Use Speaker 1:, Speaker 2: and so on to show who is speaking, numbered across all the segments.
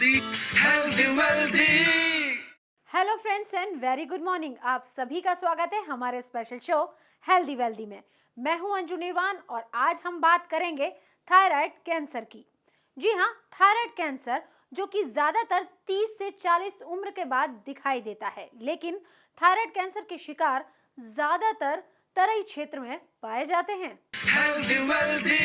Speaker 1: Healthy wealthy.
Speaker 2: Hello friends and very good morning. आप सभी का स्वागत है हमारे स्पेशल शो हेल्दी वेल्दी में। मैं हूं अंजू निर्वाण और आज हम बात करेंगे थायराइड कैंसर की। जी हाँ, थायराइड कैंसर जो कि ज्यादातर 30 से 40 उम्र के बाद दिखाई देता है, लेकिन थायराइड कैंसर के शिकार ज्यादातर तराई क्षेत्र में पाए जाते हैं।
Speaker 1: Healthy wealthy.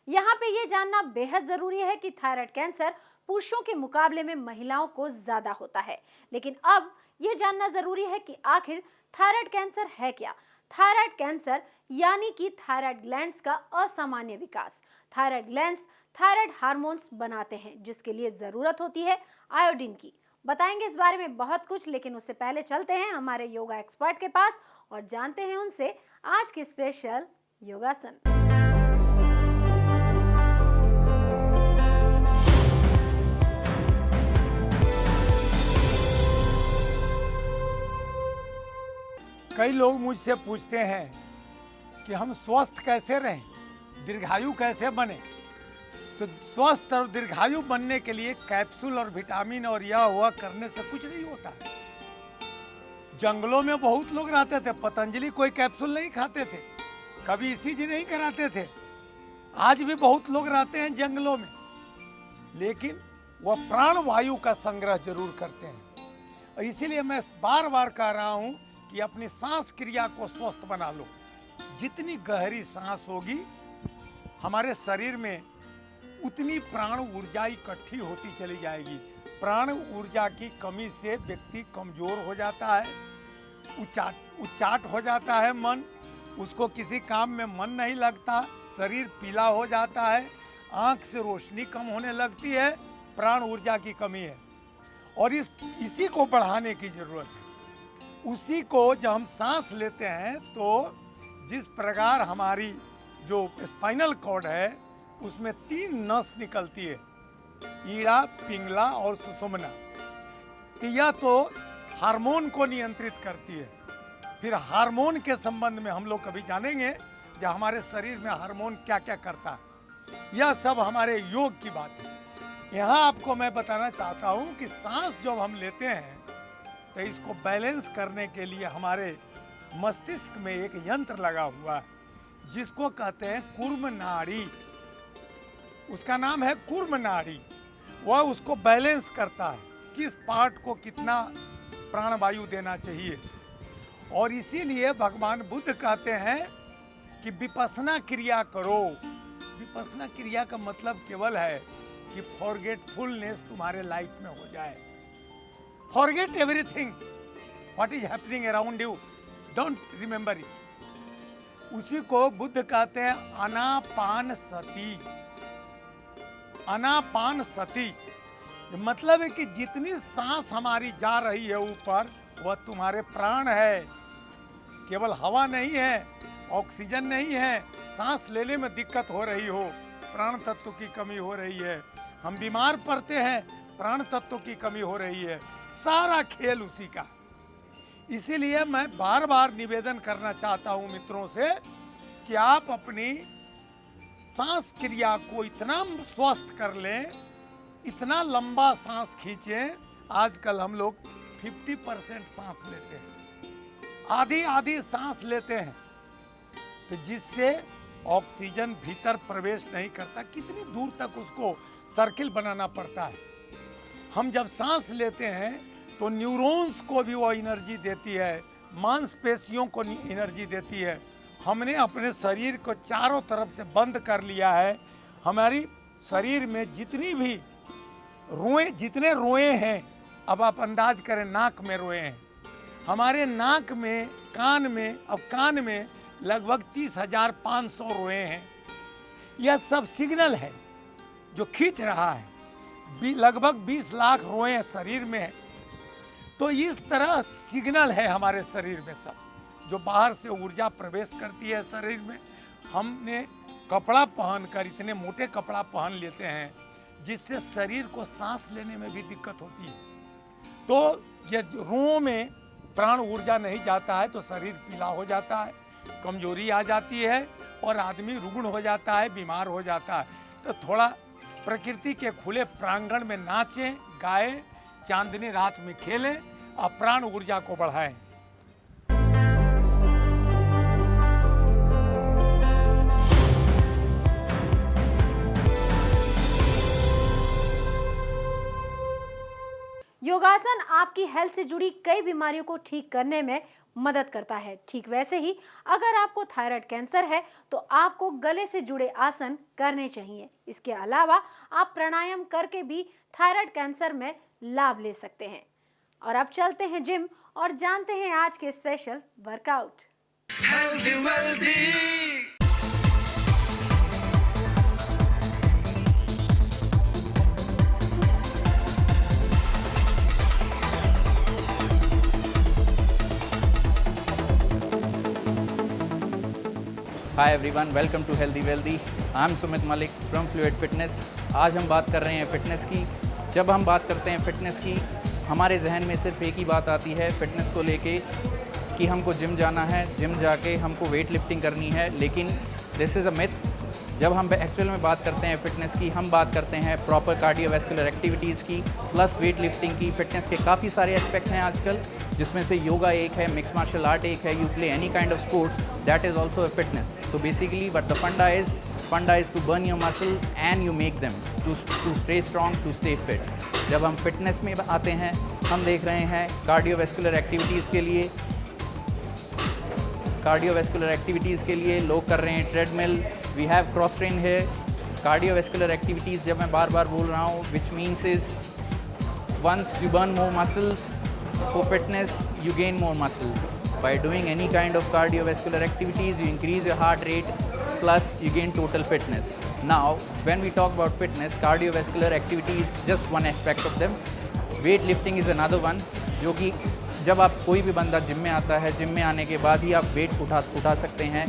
Speaker 2: यहाँ पे ये जानना बेहद जरूरी है कि थायराइड कैंसर पुरुषों के मुकाबले में महिलाओं को ज्यादा होता है, लेकिन अब ये जानना जरूरी है कि आखिर थायराइड कैंसर है क्या। थायराइड कैंसर यानी कि थायराइड ग्लैंड्स का असामान्य विकास। थायराइड ग्लैंड्स थायराइड हार्मोन्स बनाते हैं जिसके लिए जरूरत होती है आयोडीन की। बताएंगे इस बारे में बहुत कुछ, लेकिन उससे पहले चलते हैं हमारे योगा एक्सपर्ट के पास और जानते हैं उनसे आज के स्पेशल योगासन।
Speaker 3: कई लोग मुझसे पूछते हैं कि हम स्वस्थ कैसे रहें, दीर्घायु कैसे बने। तो स्वस्थ और दीर्घायु बनने के लिए कैप्सूल और विटामिन और यह हुआ करने से कुछ नहीं होता। जंगलों में बहुत लोग रहते थे, पतंजलि कोई कैप्सूल नहीं खाते थे, कभी ईसीजी नहीं कराते थे। आज भी बहुत लोग रहते हैं जंगलों में, लेकिन वह प्राण वायु का संग्रह जरूर करते हैं। और इसीलिए मैं बार बार कह रहा हूं कि अपनी सांस क्रिया को स्वस्थ बना लो। जितनी गहरी सांस होगी हमारे शरीर में, उतनी प्राण ऊर्जा इकट्ठी होती चली जाएगी। प्राण ऊर्जा की कमी से व्यक्ति कमजोर हो जाता है, उचाट हो जाता है मन, उसको किसी काम में मन नहीं लगता, शरीर पीला हो जाता है, आंख से रोशनी कम होने लगती है। प्राण ऊर्जा की कमी है और इसी को बढ़ाने की जरूरत है। उसी को जब हम सांस लेते हैं तो जिस प्रकार हमारी जो स्पाइनल कॉर्ड है उसमें 3 नस निकलती है, ईड़ा, पिंगला और सुषुम्ना। तो यह तो हार्मोन को नियंत्रित करती है। फिर हार्मोन के संबंध में हम लोग कभी जानेंगे जो हमारे शरीर में हार्मोन क्या क्या करता है। यह सब हमारे योग की बात है। यहाँ आपको मैं बताना चाहता हूँ कि सांस जब हम लेते हैं तो इसको बैलेंस करने के लिए हमारे मस्तिष्क में एक यंत्र लगा हुआ है जिसको कहते हैं कूर्म नाड़ी। उसका नाम है कूर्म नाड़ी। वह उसको बैलेंस करता है, किस पार्ट को कितना प्राणवायु देना चाहिए। और इसीलिए भगवान बुद्ध कहते हैं कि विपස්සना क्रिया करो। विपස්සना क्रिया का मतलब केवल है कि फॉरगेटफुलनेस तुम्हारे लाइफ में हो जाए। Forget everything what is happening around you, don't remember it। उसी को बुद्ध कहते हैं आनापान सती। आनापान सती मतलब है कि जितनी सांस हमारी जा रही है ऊपर, वह तुम्हारे प्राण है। केवल हवा नहीं है, ऑक्सीजन नहीं है। सांस लेने में दिक्कत हो रही हो, प्राण तत्व की कमी हो रही है, हम बीमार पड़ते हैं, प्राण तत्व की कमी हो रही है। सारा खेल उसी का। इसीलिए मैं बार बार निवेदन करना चाहता हूं मित्रों से कि आप अपनी सांस क्रिया को इतना स्वस्थ कर लें, इतना लंबा सांस खींचें। आजकल हम लोग 50% सांस लेते हैं, आधी आधी सांस लेते हैं, तो जिससे ऑक्सीजन भीतर प्रवेश नहीं करता। कितनी दूर तक उसको सर्किल बनाना पड़ता है। हम जब सांस लेते हैं तो न्यूरॉन्स को भी वो एनर्जी देती है, मांसपेशियों को एनर्जी देती है। हमने अपने शरीर को चारों तरफ से बंद कर लिया है। हमारी शरीर में जितनी भी जितने रोए हैं, अब आप अंदाज करें नाक में रोए हैं, हमारे नाक में, कान में, अब कान में लगभग 30,500 रोए हैं। यह सब सिग्नल है जो खींच रहा है। लगभग 20 लाख रोए शरीर में है। तो इस तरह सिग्नल है हमारे शरीर में सब, जो बाहर से ऊर्जा प्रवेश करती है शरीर में। हमने कपड़ा पहनकर, इतने मोटे कपड़ा पहन लेते हैं जिससे शरीर को सांस लेने में भी दिक्कत होती है। तो ये रुओं में प्राण ऊर्जा नहीं जाता है तो शरीर पीला हो जाता है, कमजोरी आ जाती है और आदमी रुग्ण हो जाता है, बीमार हो जाता है। तो थोड़ा प्रकृति के खुले प्रांगण में नाचें, गाएं, चांदनी रात में खेलें, अप्राण ऊर्जा को बढ़ाएं।
Speaker 2: योगासन आपकी हेल्थ से जुड़ी कई बीमारियों को ठीक करने में मदद करता है। ठीक वैसे ही अगर आपको थायराइड कैंसर है तो आपको गले से जुड़े आसन करने चाहिए। इसके अलावा आप प्राणायाम करके भी थायराइड कैंसर में लाभ ले सकते हैं। और अब चलते हैं जिम और जानते हैं आज के special workout.
Speaker 1: healthy wealthy
Speaker 4: hi everyone, welcome to healthy wealthy. I am Sumit Malik from Fluid Fitness. आज हम बात कर रहे हैं फ़िटनेस की। जब हम बात करते हैं फ़िटनेस की, हमारे जहन में सिर्फ एक ही बात आती है फ़िटनेस को लेके कि हमको जिम जाना है, जिम जाके हमको वेट लिफ्टिंग करनी है। लेकिन दिस इज़ अ मिथ। जब हम एक्चुअल में बात करते हैं फ़िटनेस की, हम बात करते हैं प्रॉपर कार्डियोवैस्कुलर एक्टिविटीज़ की प्लस वेट लिफ्टिंग की। फ़िटनेस के काफ़ी सारे एस्पेक्ट हैं आजकल, जिसमें से योगा एक है, मिक्स मार्शल आर्ट एक है, you play any kind of sports, that is also a fitness. So basically what the funda is to burn your muscle and you make them to stay strong, to stay fit. जब हम fitness में आते हैं, हम देख रहे हैं cardiovascular activities के लिए लोग कर रहे हैं treadmill, we have cross train है। कार्डियोवैस्कुलर एक्टिविटीज़ जब मैं बार बार बोल रहा हूँ, which means is once you burn more muscles for fitness, you gain more muscles. By doing any kind of cardiovascular activities, you increase your heart rate, plus you gain total fitness. Now, when we talk about fitness, cardiovascular activity is just one aspect of them. Weight lifting is another one, जो कि जब आप कोई भी बंदा gym में आता है, जिम में आने के बाद ही आप वेट उठा सकते हैं।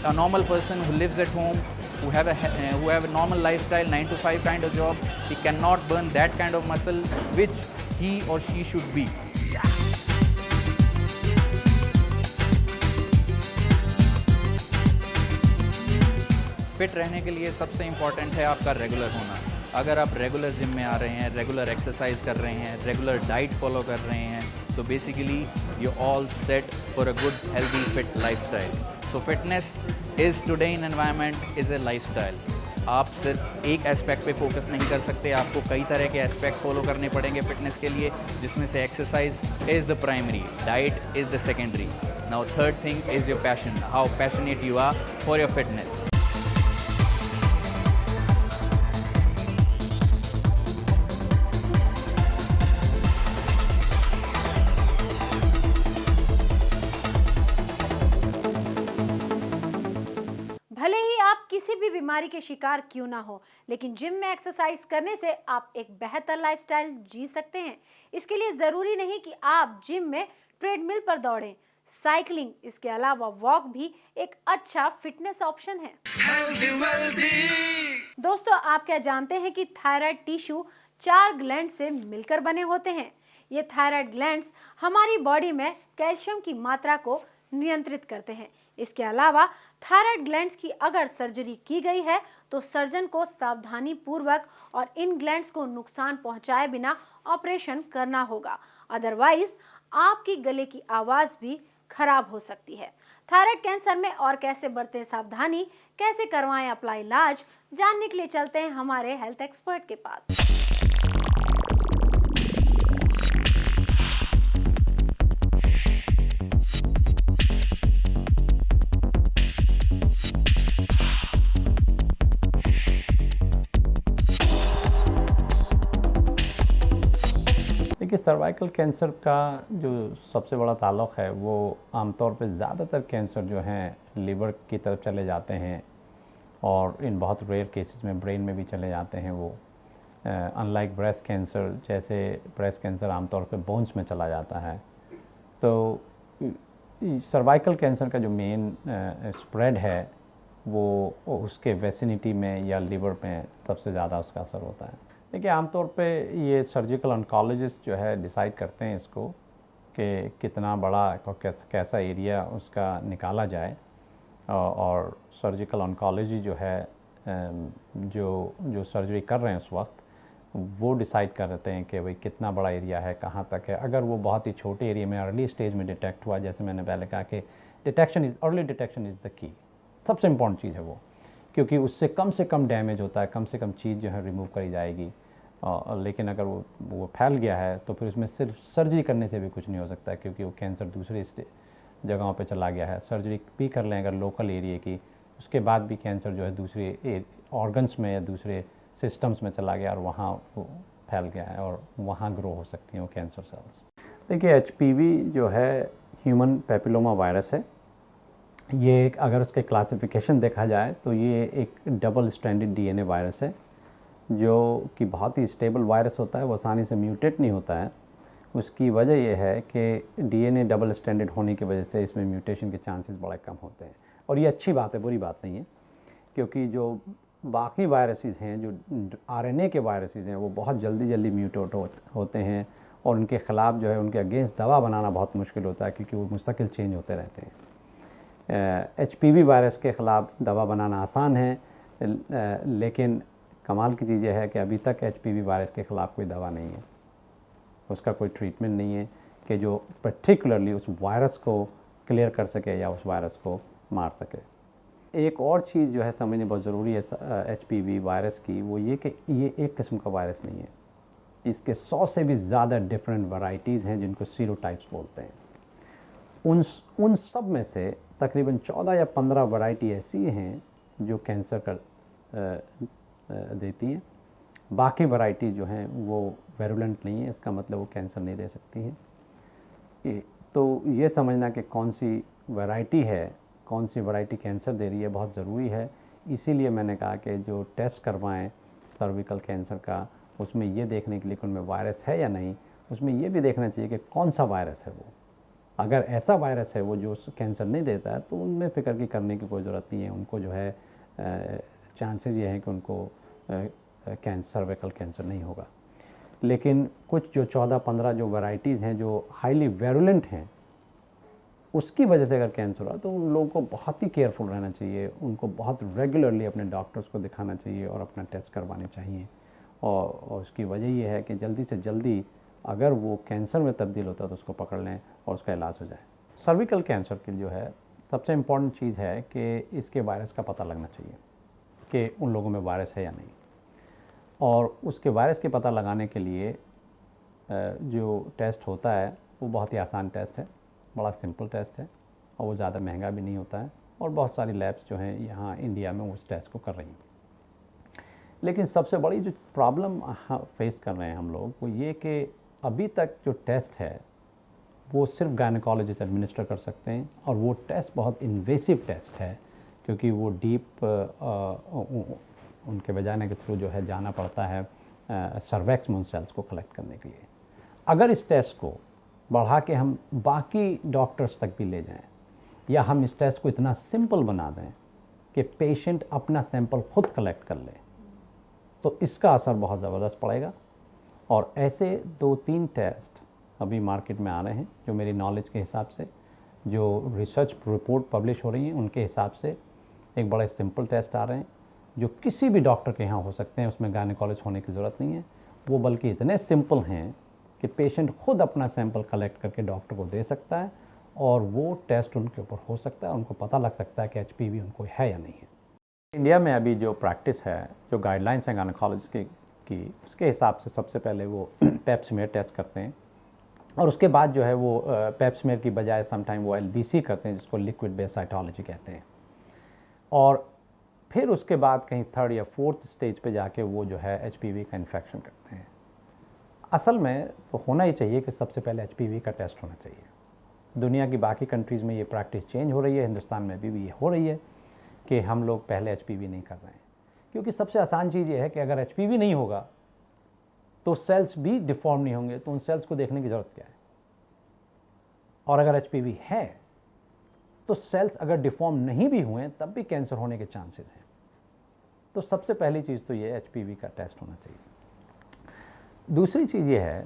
Speaker 4: A normal person who lives at home, who have a normal lifestyle, 9 to 5 kind of job, he cannot burn that kind of muscle which he or she should be. Fit रहने के लिए सबसे important है आपका regular होना। अगर आप regular gym में आ रहे हैं, रेगुलर एक्सरसाइज कर रहे हैं, रेगुलर डाइट फॉलो कर रहे हैं, so basically you all set for a good healthy fit lifestyle. So fitness is today in environment is a lifestyle. आप सिर्फ एक एस्पेक्ट पे फोकस नहीं कर सकते, आपको कई तरह के एस्पेक्ट फॉलो करने पड़ेंगे फिटनेस के लिए, जिसमें से exercise is the primary, diet is the secondary. Now third thing is your passion, how passionate you are for your fitness.
Speaker 2: भले ही आप किसी भी बीमारी के शिकार क्यों ना हो, लेकिन जिम में एक्सरसाइज करने से आप एक बेहतर लाइफस्टाइल जी सकते हैं। इसके लिए ज़रूरी नहीं कि आप जिम में ट्रेडमिल पर दौड़ें। साइकिलिंग, इसके अलावा वॉक भी एक अच्छा फिटनेस ऑप्शन है।
Speaker 1: healthy wealthy
Speaker 2: दोस्तों, आप क्या जानते हैं कि थायराइड टिश्यू 4 ग्लैंड से मिलकर बने होते हैं। ये थायराइड ग्लैंड्स हमारी बॉडी में कैल्शियम की मात्रा को नियंत्रित करते हैं। इसके अलावा थायराइड ग्लैंड्स की अगर सर्जरी की गई है तो सर्जन को सावधानी पूर्वक और इन ग्लैंड्स को नुकसान पहुंचाए बिना ऑपरेशन करना होगा, अदरवाइज आपकी गले की आवाज़ भी खराब हो सकती है। थायराइड कैंसर में और कैसे बरतें सावधानी, कैसे करवाएं अपना इलाज, जानने के लिए चलते हैं हमारे हेल्थ एक्सपर्ट के पास।
Speaker 5: देखिए, सर्वाइकल कैंसर का जो सबसे बड़ा ताल्लुक़ है वो आमतौर पे ज़्यादातर कैंसर जो हैं लीवर की तरफ चले जाते हैं और इन बहुत रेयर केसेस में ब्रेन में भी चले जाते हैं। वो अनलाइक ब्रेस्ट कैंसर, जैसे ब्रेस्ट कैंसर आमतौर पे बोन्स में चला जाता है, तो सर्वाइकल कैंसर का जो मेन स्प्रेड है वो उसके वेसिनिटी में या लीवर में सबसे ज़्यादा उसका असर होता है। देखिए, आमतौर पे ये सर्जिकल ऑन्कोलॉजिस्ट जो है डिसाइड करते हैं इसको कि कितना बड़ा और कैसा एरिया उसका निकाला जाए, और सर्जिकल ऑन्कोलॉजी जो है जो सर्जरी कर रहे हैं उस वक्त वो डिसाइड कर देते हैं कि भाई कितना बड़ा एरिया है, कहाँ तक है। अगर वो बहुत ही छोटे एरिया में अर्ली स्टेज में डिटेक्ट हुआ, जैसे मैंने पहले कहा कि early detection is the key, सबसे इम्पॉर्टेंट चीज़ है वो, क्योंकि उससे कम डैमेज होता है, कम से कम चीज़ जो है रिमूव करी जाएगी। लेकिन अगर वो फैल गया है तो फिर उसमें सिर्फ सर्जरी करने से भी कुछ नहीं हो सकता, क्योंकि वो कैंसर दूसरी जगहों पे चला गया है। सर्जरी भी कर लें अगर लोकल एरिया की, उसके बाद भी कैंसर जो है दूसरे ऑर्गन्स में या दूसरे सिस्टम्स में चला गया और वहाँ वो फैल गया है और वहाँ ग्रो हो सकती हैं वो कैंसर सेल्स। देखिए, एचपीवी जो है ह्यूमन पैपिलोमा वायरस है। ये अगर उसके क्लासिफिकेशन देखा जाए तो ये एक डबल स्ट्रैंडेड डीएनए वायरस है, जो कि बहुत ही स्टेबल वायरस होता है, वो आसानी से म्यूटेट नहीं होता है। उसकी वजह यह है कि डीएनए डबल स्ट्रैंडेड होने की वजह से इसमें म्यूटेशन के चांसेस बड़े कम होते हैं, और ये अच्छी बात है, बुरी बात नहीं है, क्योंकि जो बाकी वायरसेस हैं, जो आरएनए के वायरसेस हैं, वो बहुत जल्दी म्यूटेट होते हैं और उनके ख़िलाफ़ जो है उनके अगेंस्ट दवा बनाना बहुत मुश्किल होता है, क्योंकि वो मुस्तकिल चेंज होते रहते हैं। एचपीवी वायरस के ख़िलाफ़ दवा बनाना आसान है, लेकिन कमाल की चीज़ यह है कि अभी तक एचपीवी वायरस के ख़िलाफ़ कोई दवा नहीं है, उसका कोई ट्रीटमेंट नहीं है कि जो पर्टिकुलरली उस वायरस को क्लियर कर सके या उस वायरस को मार सके। एक और चीज़ जो है समझनी बहुत ज़रूरी है एचपीवी वायरस की, वो ये कि ये एक किस्म का वायरस नहीं है, इसके 100 से भी ज़्यादा डिफरेंट वैरायटीज़ हैं जिनको सीरोटाइप्स बोलते हैं। उन सब में से तकरीबन 14 या 15 वैरायटी ऐसी हैं जो कैंसर कर देती हैं। बाकी वैरायटी जो हैं वो वेरुलेंट नहीं है, इसका मतलब वो कैंसर नहीं दे सकती हैं। तो ये समझना कि कौन सी वैरायटी है, कौन सी वैरायटी कैंसर दे रही है, बहुत ज़रूरी है। इसीलिए मैंने कहा कि जो टेस्ट करवाएं सर्विकल कैंसर का, उसमें ये देखने के लिए कि उनमें वायरस है या नहीं, उसमें ये भी देखना चाहिए कि कौन सा वायरस है वो। अगर ऐसा वायरस है वो जो कैंसर नहीं देता है तो उनमें फ़िक्र की करने की कोई ज़रूरत नहीं है। उनको जो है चांसेस ये हैं कि उनको सर्विकल कैंसर नहीं होगा। लेकिन कुछ जो 14-15 जो वैरायटीज़ हैं जो हाईली वेरुलेंट हैं, उसकी वजह से अगर कैंसर हुआ तो उन लोगों को बहुत ही केयरफुल रहना चाहिए, उनको बहुत रेगुलरली अपने डॉक्टर्स को दिखाना चाहिए और अपना टेस्ट करवाने चाहिए। और उसकी वजह ये है कि जल्दी से जल्दी अगर वो कैंसर में तब्दील होता है तो उसको पकड़ लें और उसका इलाज हो जाए। सर्विकल कैंसर की जो है सबसे इम्पॉर्टेंट चीज़ है कि इसके वायरस का पता लगना चाहिए कि उन लोगों में वायरस है या नहीं। और उसके वायरस के पता लगाने के लिए जो टेस्ट होता है वो बहुत ही आसान टेस्ट है, बड़ा सिंपल टेस्ट है, और वो ज़्यादा महंगा भी नहीं होता है, और बहुत सारी लैब्स जो हैं यहाँ इंडिया में उस टेस्ट को कर रही हैं। लेकिन सबसे बड़ी जो प्रॉब्लम फेस कर रहे हैं हम लोग वो ये कि अभी तक जो टेस्ट है वो सिर्फ गायनेकोलॉजिस्ट एडमिनिस्टर कर सकते हैं, और वो टेस्ट बहुत इन्वेसिव टेस्ट है, क्योंकि वो डीप उनके वजाना के थ्रू जो है जाना पड़ता है सर्वैक्स मून सेल्स को कलेक्ट करने के लिए। अगर इस टेस्ट को बढ़ा के हम बाकी डॉक्टर्स तक भी ले जाएं, या हम इस टेस्ट को इतना सिंपल बना दें कि पेशेंट अपना सैंपल खुद कलेक्ट कर ले, तो इसका असर बहुत ज़बरदस्त पड़ेगा। और ऐसे 2-3 टेस्ट अभी मार्केट में आ रहे हैं जो मेरी नॉलेज के हिसाब से, जो रिसर्च रिपोर्ट पब्लिश हो रही हैं उनके हिसाब से एक बड़े सिंपल टेस्ट आ रहे हैं जो किसी भी डॉक्टर के यहाँ हो सकते हैं, उसमें गायनेकोलॉजिस्ट होने की ज़रूरत नहीं है। वो बल्कि इतने सिंपल हैं कि पेशेंट खुद अपना सैंपल कलेक्ट करके डॉक्टर को दे सकता है, और वो टेस्ट उनके ऊपर हो सकता है, उनको पता लग सकता है कि एचपीवी उनको है या नहीं है। इंडिया में अभी जो प्रैक्टिस है, जो गाइडलाइंस हैं गायनेकोलॉजिस्ट की, उसके हिसाब से सबसे पहले वो पेप स्मीयर टेस्ट करते हैं, और उसके बाद जो है वो पेप स्मीयर की बजाय समटाइम वो एलबीसी करते हैं, जिसको लिक्विड बेस्ड साइटोलॉजी कहते हैं। और फिर उसके बाद कहीं 3rd या 4th स्टेज पे जाके वो जो है एचपीवी का इन्फेक्शन करते हैं। असल में तो होना ही चाहिए कि सबसे पहले एचपीवी का टेस्ट होना चाहिए। दुनिया की बाकी कंट्रीज़ में ये प्रैक्टिस चेंज हो रही है, हिंदुस्तान में भी ये हो रही है कि हम लोग पहले एचपीवी नहीं कर रहे हैं, क्योंकि सबसे आसान चीज़ ये है कि अगर एचपीवी नहीं होगा तो सेल्स भी डिफॉर्म नहीं होंगे, तो उन सेल्स को देखने की ज़रूरत क्या है। और अगर एचपीवी है तो सेल्स अगर डिफॉर्म नहीं भी हुए तब भी कैंसर होने के चांसेस हैं। तो सबसे पहली चीज़ तो ये एचपीवी का टेस्ट होना चाहिए। दूसरी चीज़ ये है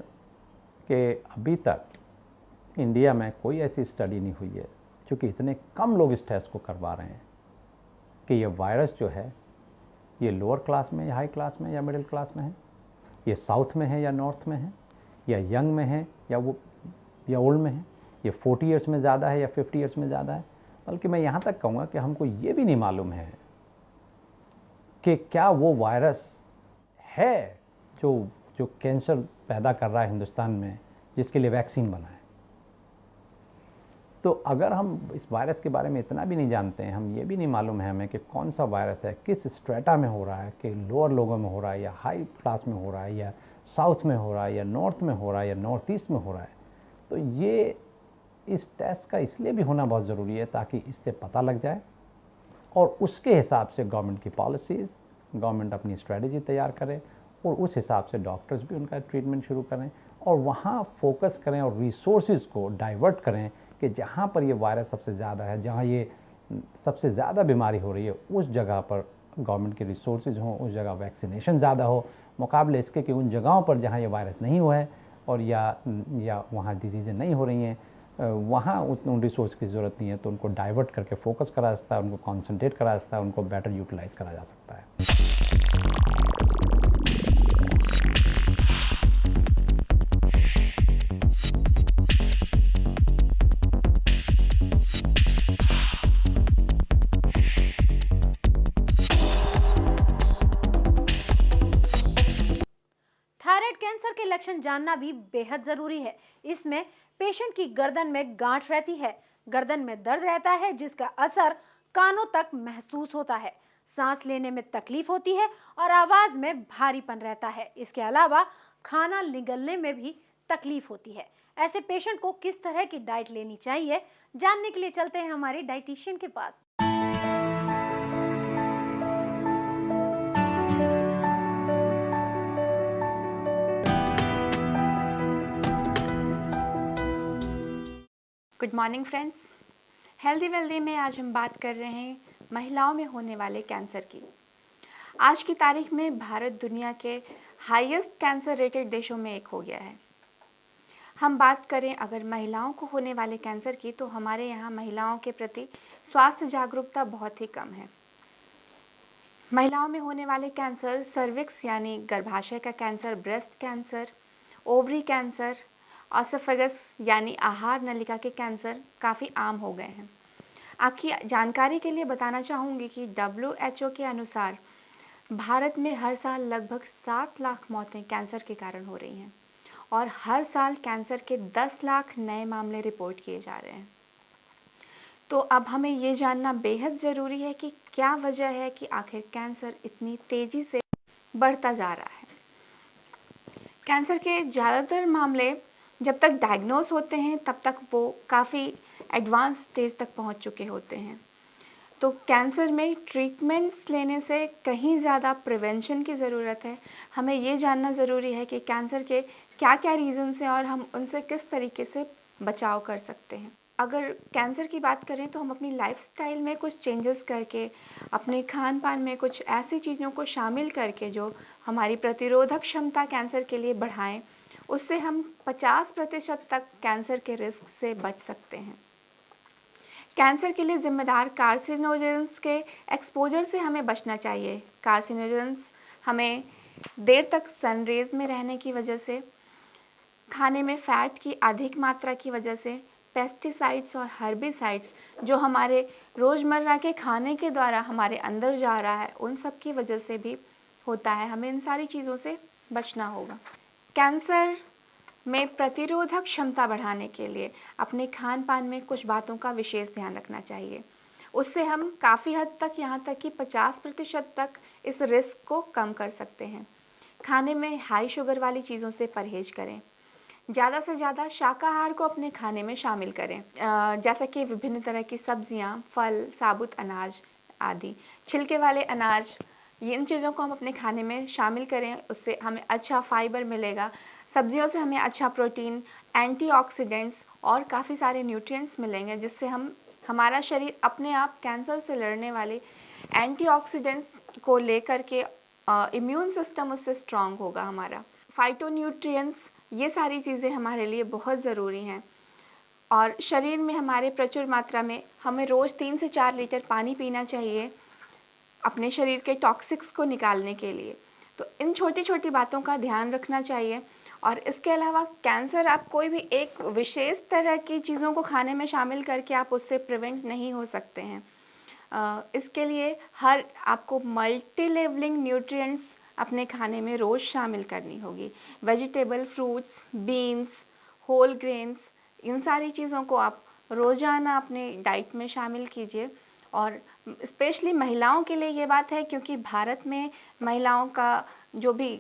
Speaker 5: कि अभी तक इंडिया में कोई ऐसी स्टडी नहीं हुई है, चूँकि इतने कम लोग इस टेस्ट को करवा रहे हैं, कि ये वायरस जो है ये लोअर क्लास में या हाई क्लास में या मिडिल क्लास में है, ये साउथ में है या नॉर्थ में है, या यंग में है या ओल्ड में है, ये 40 ईयर्स में ज़्यादा है या 50 ईयर्स में ज़्यादा है। बल्कि मैं यहाँ तक कहूँगा कि हमको ये भी नहीं मालूम है कि क्या वो वायरस है जो कैंसर पैदा कर रहा है हिंदुस्तान में, जिसके लिए वैक्सीन बना है। तो अगर हम इस वायरस के बारे में इतना भी नहीं जानते हैं, हम ये भी नहीं मालूम है हमें कि कौन सा वायरस है, किस स्ट्रेटा में हो रहा है, कि लोअर लोगों में हो रहा है या हाई क्लास में हो रहा है या साउथ में हो रहा है या नॉर्थ में हो रहा है या नॉर्थ ईस्ट में हो रहा है, तो ये इस टेस्ट का इसलिए भी होना बहुत ज़रूरी है ताकि इससे पता लग जाए और उसके हिसाब से गवर्नमेंट की पॉलिसीज़, गवर्नमेंट अपनी स्ट्रेटजी तैयार करे और उस हिसाब से डॉक्टर्स भी उनका ट्रीटमेंट शुरू करें और वहाँ फोकस करें और रिसोर्सेज को डाइवर्ट करें कि जहाँ पर ये वायरस सबसे ज़्यादा है, जहाँ ये सबसे ज़्यादा बीमारी हो रही है, उस जगह पर गवर्नमेंट के रिसोर्सेज हों, उस जगह वैक्सीनेशन ज़्यादा हो, मुकाबले इसके कि उन जगहों पर जहाँ ये वायरस नहीं हुआ है और या वहाँ डिजीज़ें नहीं हो रही हैं, वहाँ उन रिसोर्स की ज़रूरत नहीं है, तो उनको डाइवर्ट करके फोकस करा जा सकता है, उनको कॉन्सेंट्रेट करा जा सकता है, उनको बेटर यूटिलाइज़ करा जा सकता है।
Speaker 2: थायराइड कैंसर के लक्षण जानना भी बेहद जरूरी है। इसमें पेशेंट की गर्दन में गांठ रहती है, गर्दन में दर्द रहता है जिसका असर कानों तक महसूस होता है, सांस लेने में तकलीफ होती है और आवाज में भारीपन रहता है। इसके अलावा खाना निगलने में भी तकलीफ होती है। ऐसे पेशेंट को किस तरह की डाइट लेनी चाहिए, जानने के लिए चलते हैं हमारे डाइटिशियन के पास।
Speaker 6: Good morning friends, healthy wealthy में आज हम बात कर रहे हैं महिलाओं में होने वाले कैंसर की। आज की तारीख में भारत दुनिया के हाईएस्ट कैंसर रेटेड देशों में एक हो गया है। हम बात करें अगर महिलाओं को होने वाले कैंसर की, तो हमारे यहाँ महिलाओं के प्रति स्वास्थ्य जागरूकता बहुत ही कम है। महिलाओं में होने वाले कैंसर सर्विक्स यानी गर्भाशय का cancer, breast cancer, ovary cancer, oesophagus यानी आहार नलिका के कैंसर काफ़ी आम हो गए हैं। आपकी जानकारी के लिए बताना चाहूँगी कि WHO के अनुसार भारत में हर साल लगभग 7 लाख मौतें कैंसर के कारण हो रही हैं और हर साल कैंसर के 10 लाख नए मामले रिपोर्ट किए जा रहे हैं। तो अब हमें ये जानना बेहद ज़रूरी है कि क्या वजह है कि आखिर कैंसर इतनी तेज़ी से बढ़ता जा रहा है। कैंसर के ज़्यादातर मामले जब तक डायग्नोस होते हैं तब तक वो काफ़ी एडवांस स्टेज तक पहुंच चुके होते हैं। तो कैंसर में ट्रीटमेंट्स लेने से कहीं ज़्यादा प्रिवेंशन की ज़रूरत है। हमें ये जानना ज़रूरी है कि कैंसर के क्या क्या रीज़न्स हैं और हम उनसे किस तरीके से बचाव कर सकते हैं। अगर कैंसर की बात करें तो हम अपनी लाइफस्टाइल में कुछ चेंजेस करके, अपने खान पान में कुछ ऐसी चीज़ों को शामिल करके जो हमारी प्रतिरोधक क्षमता कैंसर के लिए बढ़ाएं, उससे हम 50% तक कैंसर के रिस्क से बच सकते हैं। कैंसर के लिए जिम्मेदार कार्सिनोजेंस के एक्सपोजर से हमें बचना चाहिए। कार्सिनोजेंस हमें देर तक सनरेज में रहने की वजह से, खाने में फ़ैट की अधिक मात्रा की वजह से, पेस्टिसाइड्स और हर्बिसाइड्स जो हमारे रोज़मर्रा के खाने के द्वारा हमारे अंदर जा रहा है, उन सब की वजह से भी होता है। हमें इन सारी चीज़ों से बचना होगा। कैंसर में प्रतिरोधक क्षमता बढ़ाने के लिए अपने खान पान में कुछ बातों का विशेष ध्यान रखना चाहिए। उससे हम काफ़ी हद तक, यहाँ तक कि 50% तक इस रिस्क को कम कर सकते हैं। खाने में हाई शुगर वाली चीज़ों से परहेज करें। ज़्यादा से ज़्यादा शाकाहार को अपने खाने में शामिल करें, जैसा कि विभिन्न तरह की सब्जियां, फल, साबुत अनाज आदि, छिलके वाले अनाज, इन चीज़ों को हम अपने खाने में शामिल करें। उससे हमें अच्छा फाइबर मिलेगा। सब्जियों से हमें अच्छा प्रोटीन, एंटीऑक्सीडेंट्स और काफ़ी सारे न्यूट्रिएंट्स मिलेंगे, जिससे हमारा शरीर अपने आप कैंसर से लड़ने वाले एंटीऑक्सीडेंट्स को लेकर के इम्यून सिस्टम उससे स्ट्रांग होगा हमारा। फाइटोन्यूट्रिएंट्स, ये सारी चीज़ें हमारे लिए बहुत ज़रूरी हैं। और शरीर में हमारे प्रचुर मात्रा में हमें रोज़ 3 से 4 लीटर पानी पीना चाहिए। अपने शरीर के टॉक्सिक्स को निकालने के लिए। तो इन छोटी छोटी बातों का ध्यान रखना चाहिए। और इसके अलावा कैंसर आप कोई भी एक विशेष तरह की चीज़ों को खाने में शामिल करके आप उससे प्रिवेंट नहीं हो सकते हैं। इसके लिए आपको मल्टी लेवलिंग न्यूट्रिएंट्स अपने खाने में रोज़ शामिल करनी होगी। Vegetable, fruits, beans, whole grains, इन सारी चीज़ों को आप रोज़ाना अपने डाइट में शामिल कीजिए। और स्पेशली महिलाओं के लिए ये बात है क्योंकि भारत में महिलाओं का जो भी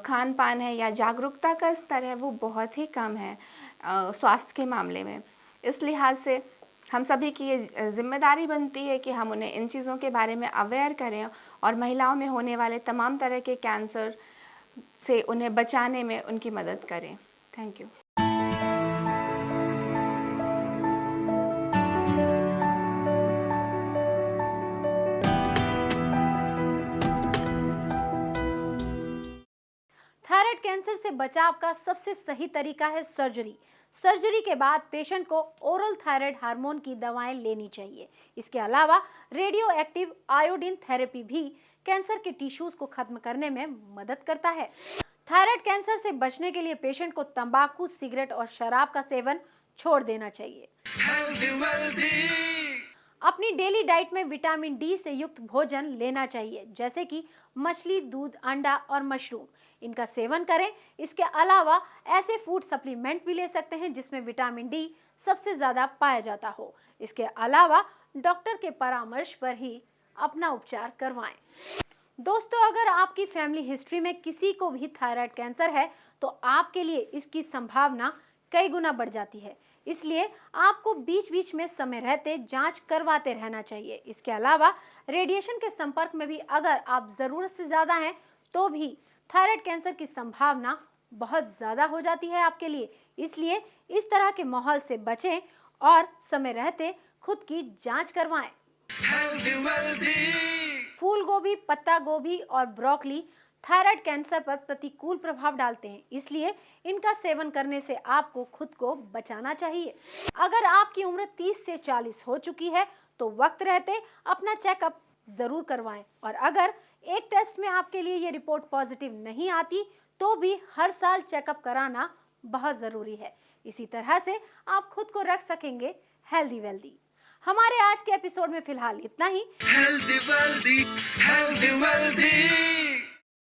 Speaker 6: खान पान है या जागरूकता का स्तर है वो बहुत ही कम है स्वास्थ्य के मामले में। इस लिहाज से हम सभी की ये जिम्मेदारी बनती है कि हम उन्हें इन चीज़ों के बारे में अवेयर करें और महिलाओं में होने वाले तमाम तरह के कैंसर से उन्हें बचाने में उनकी मदद करें। Thank you.
Speaker 2: थायराइड कैंसर से बचाव का सबसे सही तरीका है सर्जरी। सर्जरी के बाद पेशेंट को ओरल थायराइड हार्मोन की दवाएं लेनी चाहिए। इसके अलावा रेडियो एक्टिव आयोडीन थेरेपी भी कैंसर के टिश्यूज को खत्म करने में मदद करता है। थायराइड कैंसर से बचने के लिए पेशेंट को तंबाकू, सिगरेट और शराब का सेवन छोड़ देना चाहिए।
Speaker 1: healthy wealthy,
Speaker 2: अपनी डेली डाइट में विटामिन डी से युक्त भोजन लेना चाहिए, जैसे कि मछली, दूध, अंडा और मशरूम। इनका सेवन करें। इसके अलावा ऐसे फूड सप्लीमेंट भी ले सकते हैं जिसमें विटामिन डी सबसे ज़्यादा पाया जाता हो। इसके अलावा डॉक्टर के परामर्श पर ही अपना उपचार करवाएं। दोस्तों, अगर आपकी फैमिली हिस्ट्री में किसी को भी थायराइड कैंसर है तो आपके लिए इसकी संभावना कई गुना बढ़ जाती है। इसलिए आपको बीच बीच में समय रहते जांच करवाते रहना चाहिए। इसके अलावा रेडिएशन के संपर्क में भी अगर आप ज़रूरत से ज़्यादा हैं तो भी थायराइड कैंसर की संभावना बहुत ज़्यादा हो जाती है आपके लिए। इसलिए इस तरह के माहौल से बचें और समय रहते खुद की जांच करवाएं।
Speaker 1: healthy wealthy,
Speaker 2: फूल गोभी, पत्ता गोभी और ब्रोकली थायराइड कैंसर पर प्रतिकूल प्रभाव डालते हैं, इसलिए इनका सेवन करने से आपको खुद को बचाना चाहिए। अगर आपकी उम्र 30 से 40 हो चुकी है तो वक्त रहते अपना चेकअप जरूर करवाएं। और अगर एक टेस्ट में आपके लिए ये रिपोर्ट पॉजिटिव नहीं आती तो भी हर साल चेकअप कराना बहुत ज़रूरी है। इसी तरह से आप खुद को रख सकेंगे हेल्दी वेल्दी। हमारे आज के एपिसोड में फिलहाल इतना ही।
Speaker 1: healthy wealthy, healthy wealthy.